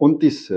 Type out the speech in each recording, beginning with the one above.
29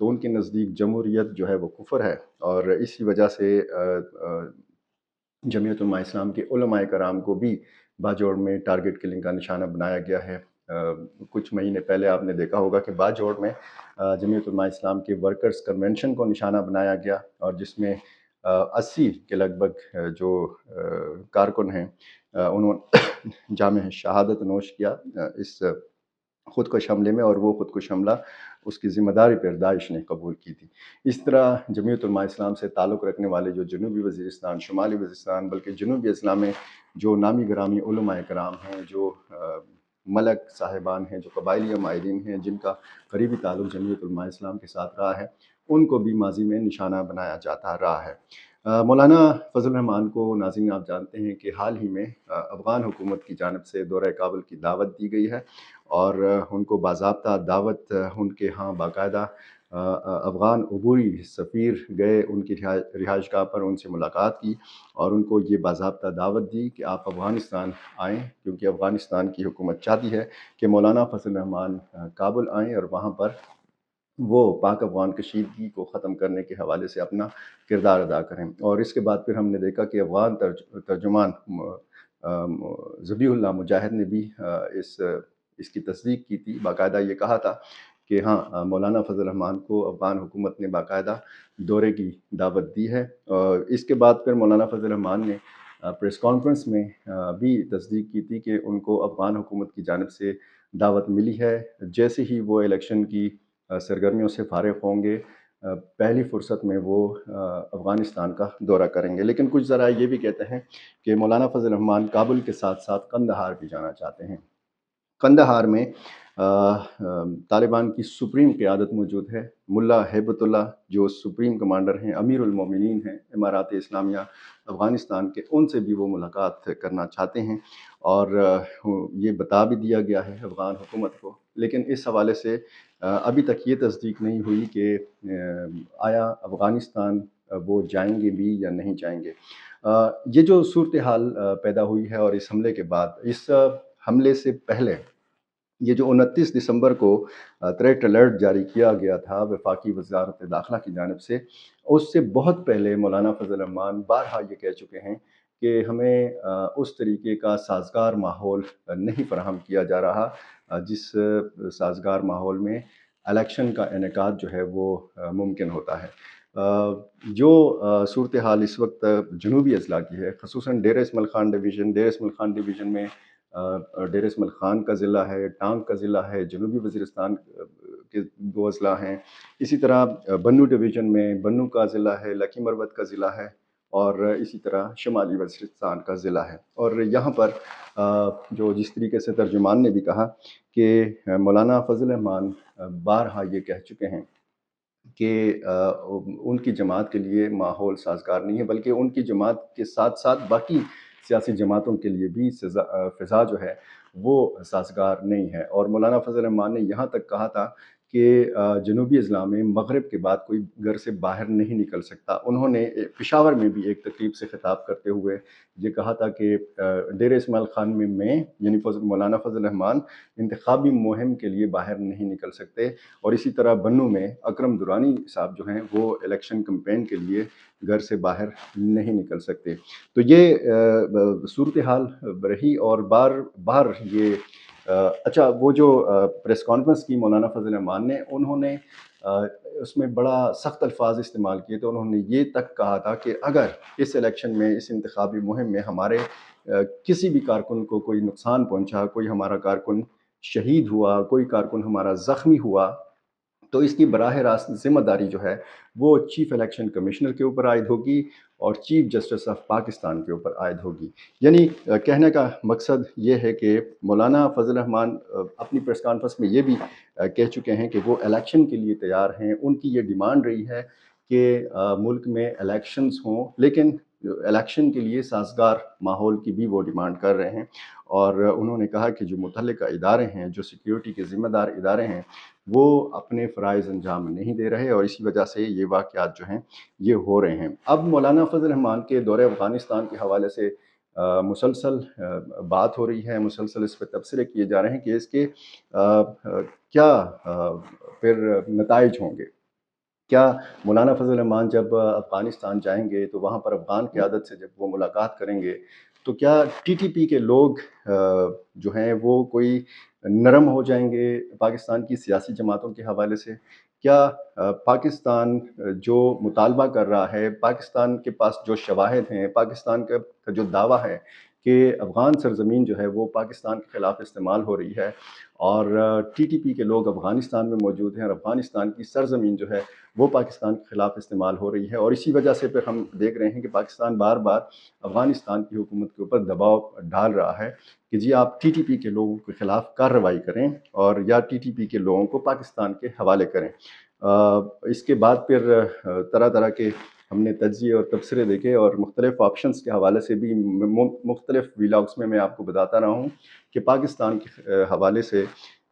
تو ان کے نزدیک جمہوریت جو ہے وہ کفر ہے، اور اسی وجہ سے جمعیت علماء اسلام کے علماء کرام کو بھی باجوڑ میں ٹارگٹ کلنگ کا نشانہ بنایا گیا ہے۔ کچھ مہینے پہلے آپ نے دیکھا ہوگا کہ باجوڑ میں جمعیت علماء اسلام کے ورکرز کنونشن کو نشانہ بنایا گیا، اور جس میں 80 کے لگ بھگ جو کارکن ہیں انہوں نے جامع شہادت نوش کیا اس خودکش حملے میں، اور وہ خودکش حملہ اس کی ذمہ داری پر داعش نے قبول کی تھی۔ اس طرح جمعیت علماء اسلام سے تعلق رکھنے والے جو جنوبی وزیرستان، شمالی وزیرستان، بلکہ جنوبی اضلاع میں جو نامی گرامی علماء کرام ہیں، جو ملک صاحبان ہیں، جو قبائلی عمائدین ہیں، جن کا قریبی تعلق جمعیت علماء اسلام کے ساتھ رہا ہے، ان کو بھی ماضی میں نشانہ بنایا جاتا رہا ہے۔ مولانا فضل الرحمان کو ناظرین آپ جانتے ہیں کہ حال ہی میں افغان حکومت کی جانب سے دورہ کابل کی دعوت دی گئی ہے، اور ان کو باضابطہ دعوت ان کے ہاں باقاعدہ افغان عبوری سفیر گئے ان کی رہائش گاہ پر، ان سے ملاقات کی اور ان کو یہ باضابطہ دعوت دی کہ آپ افغانستان آئیں، کیونکہ افغانستان کی حکومت چاہتی ہے کہ مولانا فضل الرحمان کابل آئیں اور وہاں پر وہ پاک افغان کشیدگی کو ختم کرنے کے حوالے سے اپنا کردار ادا کریں۔ اور اس کے بعد پھر ہم نے دیکھا کہ افغان ترجمان ذبیح اللہ مجاہد نے بھی اس کی تصدیق کی تھی، باقاعدہ یہ کہا تھا کہ ہاں مولانا فضل الرحمان کو افغان حکومت نے باقاعدہ دورے کی دعوت دی ہے۔ اور اس کے بعد پھر مولانا فضل الرحمان نے پریس کانفرنس میں بھی تصدیق کی تھی کہ ان کو افغان حکومت کی جانب سے دعوت ملی ہے، جیسے ہی وہ الیکشن کی سرگرمیوں سے فارغ ہوں گے پہلی فرصت میں وہ افغانستان کا دورہ کریں گے۔ لیکن کچھ ذرائع یہ بھی کہتے ہیں کہ مولانا فضل الرحمان کابل کے ساتھ ساتھ قندھار بھی جانا چاہتے ہیں۔ قندھار میں طالبان کی سپریم قیادت موجود ہے، ملا ہیبت اللہ جو سپریم کمانڈر ہیں، امیر المومنین ہیں امارات اسلامیہ افغانستان کے، ان سے بھی وہ ملاقات کرنا چاہتے ہیں، اور یہ بتا بھی دیا گیا ہے افغان حکومت کو۔ لیکن اس حوالے سے ابھی تک یہ تصدیق نہیں ہوئی کہ آیا افغانستان وہ جائیں گے بھی یا نہیں جائیں گے۔ یہ جو صورتحال پیدا ہوئی ہے، اور اس حملے کے بعد، اس حملے سے پہلے یہ جو 29 دسمبر کو تھریٹ الرٹ جاری کیا گیا تھا وفاقی وزارت داخلہ کی جانب سے، اس سے بہت پہلے مولانا فضل الرحمان بارہا یہ کہہ چکے ہیں کہ ہمیں اس طریقے کا سازگار ماحول نہیں فراہم کیا جا رہا جس سازگار ماحول میں الیکشن کا انعقاد جو ہے وہ ممکن ہوتا ہے۔ جو صورتحال اس وقت جنوبی اضلاع کی ہے، خصوصاً ڈیر اسماعیل خان ڈویژن میں ڈیر اسماعیل خان کا ضلع ہے، ٹانک کا ضلع ہے، جنوبی وزیرستان کے 2 اضلاع ہیں، اسی طرح بنو ڈویژن میں بنو کا ضلع ہے، لکی مروت کا ضلع ہے، اور اسی طرح شمالی وزیرستان کا ضلع ہے۔ اور یہاں پر جو جس طریقے سے ترجمان نے بھی کہا کہ مولانا فضل الرحمان بارہا یہ کہہ چکے ہیں کہ ان کی جماعت کے لیے ماحول سازگار نہیں ہے، بلکہ ان کی جماعت کے ساتھ ساتھ باقی سیاسی جماعتوں کے لیے بھی فضا جو ہے وہ سازگار نہیں ہے۔ اور مولانا فضل الرحمان نے یہاں تک کہا تھا کہ جنوبی اضلاع میں مغرب کے بعد کوئی گھر سے باہر نہیں نکل سکتا۔ انہوں نے پشاور میں بھی ایک تقریب سے خطاب کرتے ہوئے یہ کہا تھا کہ ڈیر اسماعیل خان میں یعنی مولانا فضل الرحمان انتخابی مہم کے لیے باہر نہیں نکل سکتے، اور اسی طرح بنو میں اکرم درانی صاحب جو ہیں وہ الیکشن کمپین کے لیے گھر سے باہر نہیں نکل سکتے۔ تو یہ صورتحال رہی، اور بار یہ اچھا وہ جو پریس کانفرنس کی مولانا فضل الرحمان نے، انہوں نے اس میں بڑا سخت الفاظ استعمال کیے، تو انہوں نے یہ تک کہا تھا کہ اگر اس الیکشن میں، اس انتخابی مہم میں ہمارے کسی بھی کارکن کو کوئی نقصان پہنچا، کوئی ہمارا کارکن شہید ہوا، کوئی کارکن ہمارا زخمی ہوا، تو اس کی براہ راست ذمہ داری جو ہے وہ چیف الیکشن کمشنر کے اوپر عائد ہوگی اور چیف جسٹس آف پاکستان کے اوپر عائد ہوگی۔ یعنی کہنے کا مقصد یہ ہے کہ مولانا فضل الرحمان اپنی پریس کانفرنس میں یہ بھی کہہ چکے ہیں کہ وہ الیکشن کے لیے تیار ہیں۔ ان کی یہ ڈیمانڈ رہی ہے کہ ملک میں الیکشنز ہوں، لیکن الیکشن کے لیے سازگار ماحول کی بھی وہ ڈیمانڈ کر رہے ہیں، اور انہوں نے کہا کہ جو متعلقہ ادارے ہیں، جو سیکیورٹی کے ذمہ دار ادارے ہیں، وہ اپنے فرائض انجام نہیں دے رہے، اور اسی وجہ سے یہ واقعات جو ہیں یہ ہو رہے ہیں۔ اب مولانا فضل الرحمان کے دورہ افغانستان کے حوالے سے مسلسل بات ہو رہی ہے، مسلسل اس پہ تبصرے کیے جا رہے ہیں کہ اس کے کیا پھر نتائج ہوں گے۔ کیا مولانا فضل الرحمان جب افغانستان جائیں گے تو وہاں پر افغان قیادت سے جب وہ ملاقات کریں گے تو کیا ٹی ٹی پی کے لوگ جو ہیں وہ کوئی نرم ہو جائیں گے پاکستان کی سیاسی جماعتوں کے حوالے سے؟ کیا پاکستان جو مطالبہ کر رہا ہے، پاکستان کے پاس جو شواہد ہیں، پاکستان کا جو دعویٰ ہے کہ افغان سرزمین جو ہے وہ پاکستان کے خلاف استعمال ہو رہی ہے اور ٹی ٹی پی کے لوگ افغانستان میں موجود ہیں اور افغانستان کی سرزمین جو ہے وہ پاکستان کے خلاف استعمال ہو رہی ہے، اور اسی وجہ سے پھر ہم دیکھ رہے ہیں کہ پاکستان بار بار افغانستان کی حکومت کے اوپر دباؤ ڈال رہا ہے کہ جی آپ ٹی ٹی پی کے لوگوں کے خلاف کارروائی کریں اور یا ٹی ٹی پی کے لوگوں کو پاکستان کے حوالے کریں۔ اس کے بعد پھر طرح طرح کے ہم نے تجزیے اور تبصرے دیکھے اور مختلف آپشنز کے حوالے سے بھی مختلف ویلاگس میں آپ کو بتاتا رہا ہوں کہ پاکستان کے حوالے سے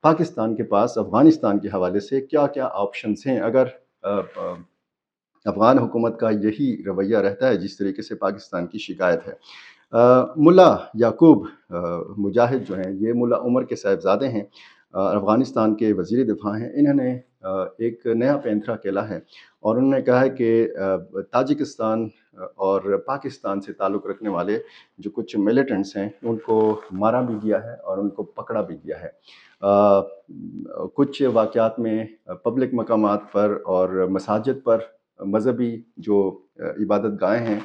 پاکستان کے پاس افغانستان کے حوالے سے کیا کیا آپشنز ہیں اگر افغان حکومت کا یہی رویہ رہتا ہے جس طریقے سے پاکستان کی شکایت ہے۔ ملا یعقوب مجاہد جو ہیں، یہ ملا عمر کے صاحبزادے ہیں، افغانستان کے وزیر دفاع ہیں۔ انہوں نے ایک نیا پینترا کھیلا ہے اور انہوں نے کہا ہے کہ تاجکستان اور پاکستان سے تعلق رکھنے والے جو کچھ ملیٹنٹس ہیں ان کو مارا بھی گیا ہے اور ان کو پکڑا بھی گیا ہے۔ کچھ واقعات میں پبلک مقامات پر اور مساجد پر، مذہبی جو عبادت گاہیں ہیں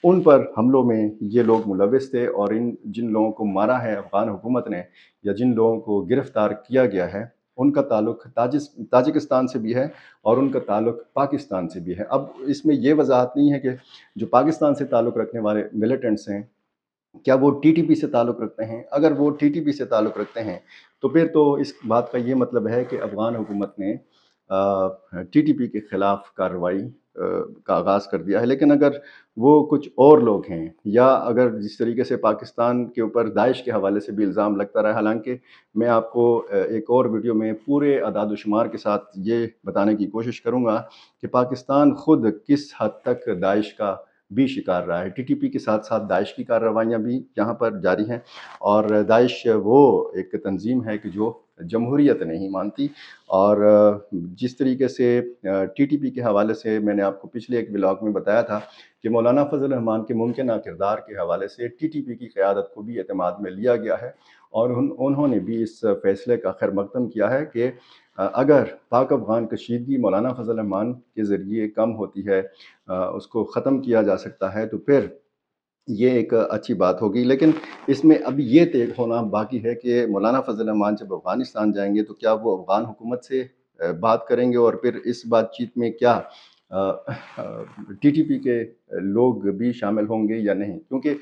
ان پر حملوں میں یہ لوگ ملوث تھے، اور جن لوگوں کو مارا ہے افغان حکومت نے یا جن لوگوں کو گرفتار کیا گیا ہے ان کا تعلق تاجکستان سے بھی ہے اور ان کا تعلق پاکستان سے بھی ہے۔ اب اس میں یہ وضاحت نہیں ہے کہ جو پاکستان سے تعلق رکھنے والے ملیٹنٹس ہیں کیا وہ ٹی ٹی پی سے تعلق رکھتے ہیں۔ اگر وہ ٹی ٹی پی سے تعلق رکھتے ہیں تو پھر تو اس بات کا یہ مطلب ہے کہ افغان حکومت نے ٹی ٹی پی کے خلاف کارروائی کا آغاز کر دیا ہے۔ لیکن اگر وہ کچھ اور لوگ ہیں یا اگر جس طریقے سے پاکستان کے اوپر داعش کے حوالے سے بھی الزام لگتا رہا، حالانکہ میں آپ کو ایک اور ویڈیو میں پورے اعداد و شمار کے ساتھ یہ بتانے کی کوشش کروں گا کہ پاکستان خود کس حد تک داعش کا بھی شکار رہا ہے۔ ٹی ٹی پی کے ساتھ ساتھ داعش کی کارروائیاں بھی یہاں پر جاری ہیں، اور داعش وہ ایک تنظیم ہے کہ جو جمہوریت نہیں مانتی، اور جس طریقے سے ٹی ٹی پی کے حوالے سے میں نے آپ کو پچھلے ایک ولاگ میں بتایا تھا کہ مولانا فضل الرحمان کے ممکنہ کردار کے حوالے سے ٹی ٹی پی کی قیادت کو بھی اعتماد میں لیا گیا ہے، اور انہوں نے بھی اس فیصلے کا خیر مقدم کیا ہے کہ اگر پاک افغان کشیدگی مولانا فضل الرحمان کے ذریعے کم ہوتی ہے، اس کو ختم کیا جا سکتا ہے، تو پھر یہ ایک اچھی بات ہوگی۔ لیکن اس میں اب یہ طے ہونا باقی ہے کہ مولانا فضل الرحمان جب افغانستان جائیں گے تو کیا وہ افغان حکومت سے بات کریں گے، اور پھر اس بات چیت میں کیا ٹی ٹی پی کے لوگ بھی شامل ہوں گے یا نہیں، کیونکہ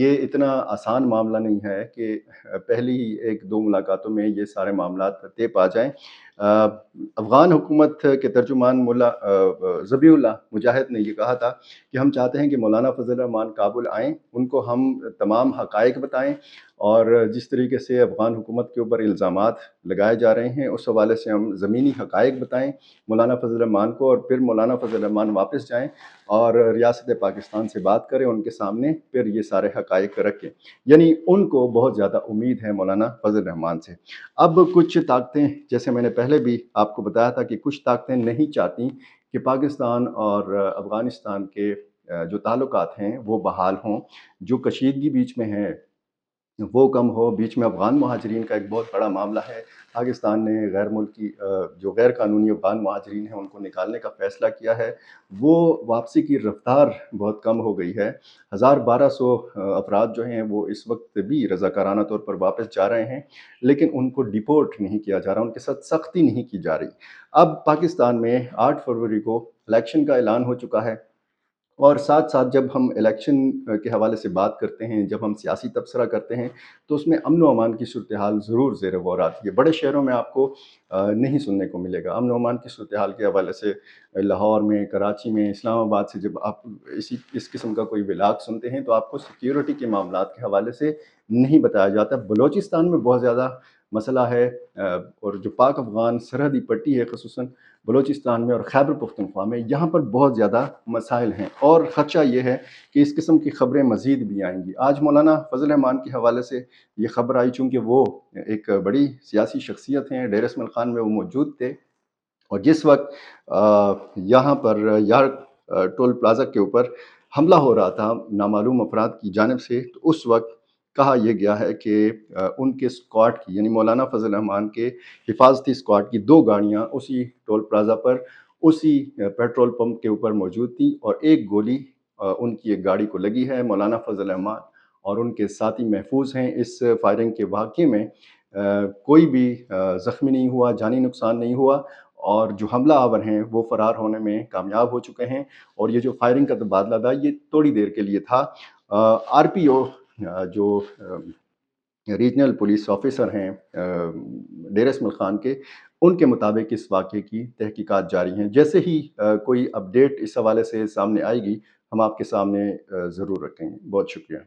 یہ اتنا آسان معاملہ نہیں ہے کہ پہلی ہی ایک دو ملاقاتوں میں یہ سارے معاملات طے پا جائیں۔ افغان حکومت کے ترجمان ملا ذبیح اللہ مجاہد نے یہ کہا تھا کہ ہم چاہتے ہیں کہ مولانا فضل الرحمان کابل آئیں، ان کو ہم تمام حقائق بتائیں، اور جس طریقے سے افغان حکومت کے اوپر الزامات لگائے جا رہے ہیں اس حوالے سے ہم زمینی حقائق بتائیں مولانا فضل الرحمان کو، اور پھر مولانا فضل الرحمان واپس جائیں اور ریاست پاکستان سے بات کریں ان کے سامنے، پھر یہ سارے حقائق رکھیں۔ یعنی ان کو بہت زیادہ امید ہے مولانا فضل الرحمان سے۔ اب کچھ طاقتیں، جیسے میں نے پہلے بھی آپ کو بتایا تھا کہ کچھ طاقتیں نہیں چاہتی کہ پاکستان اور افغانستان کے جو تعلقات ہیں وہ بحال ہوں، جو کشیدگی بیچ میں ہے وہ کم ہو۔ بیچ میں افغان مہاجرین کا ایک بہت بڑا معاملہ ہے، پاکستان نے غیر ملکی جو غیر قانونی افغان مہاجرین ہیں ان کو نکالنے کا فیصلہ کیا ہے، وہ واپسی کی رفتار بہت کم ہو گئی ہے۔ 1200 افراد جو ہیں وہ اس وقت بھی رضاکارانہ طور پر واپس جا رہے ہیں، لیکن ان کو ڈیپورٹ نہیں کیا جا رہا، ان کے ساتھ سختی نہیں کی جا رہی۔ اب پاکستان میں 8 فروری کو الیکشن کا اعلان ہو چکا ہے، اور ساتھ ساتھ جب ہم الیکشن کے حوالے سے بات کرتے ہیں، جب ہم سیاسی تبصرہ کرتے ہیں تو اس میں امن و امان کی صورتحال ضرور زیر غور آتی ہے۔ بڑے شہروں میں آپ کو نہیں سننے کو ملے گا۔ امن و امان کی صورتحال کے حوالے سے لاہور میں، کراچی میں، اسلام آباد سے جب آپ اس قسم کا کوئی ولاگ سنتے ہیں تو آپ کو سیکیورٹی کے معاملات کے حوالے سے نہیں بتایا جاتا۔ بلوچستان میں بہت زیادہ مسئلہ ہے، اور جو پاک افغان سرحدی پٹی ہے خصوصاً بلوچستان میں اور خیبر پختونخوا میں، یہاں پر بہت زیادہ مسائل ہیں، اور خدشہ یہ ہے کہ اس قسم کی خبریں مزید بھی آئیں گی۔ آج مولانا فضل الرحمان کے حوالے سے یہ خبر آئی، چونکہ وہ ایک بڑی سیاسی شخصیت ہیں، ڈیر اسماعیل خان میں وہ موجود تھے، اور جس وقت یہاں پر یار ٹول پلازا کے اوپر حملہ ہو رہا تھا نامعلوم افراد کی جانب سے، تو اس وقت کہا یہ گیا ہے کہ ان کے اسکواڈ کی، یعنی مولانا فضل الرحمان کے حفاظتی اسکواڈ کی 2 گاڑیاں اسی ٹول پلازا پر، اسی پیٹرول پمپ کے اوپر موجود تھیں، اور ایک گولی ان کی ایک گاڑی کو لگی ہے۔ مولانا فضل الرحمان اور ان کے ساتھی محفوظ ہیں۔ اس فائرنگ کے واقعے میں کوئی بھی زخمی نہیں ہوا، جانی نقصان نہیں ہوا، اور جو حملہ آور ہیں وہ فرار ہونے میں کامیاب ہو چکے ہیں۔ اور یہ جو فائرنگ کا تبادلہ تھا یہ تھوڑی دیر کے لیے تھا۔ آر پی او جو ریجنل پولیس آفیسر ہیں ڈیرہ اسماعیل خان کے، ان کے مطابق اس واقعے کی تحقیقات جاری ہیں۔ جیسے ہی کوئی اپڈیٹ اس حوالے سے سامنے آئے گی ہم آپ کے سامنے ضرور رکھیں گے۔ بہت شکریہ۔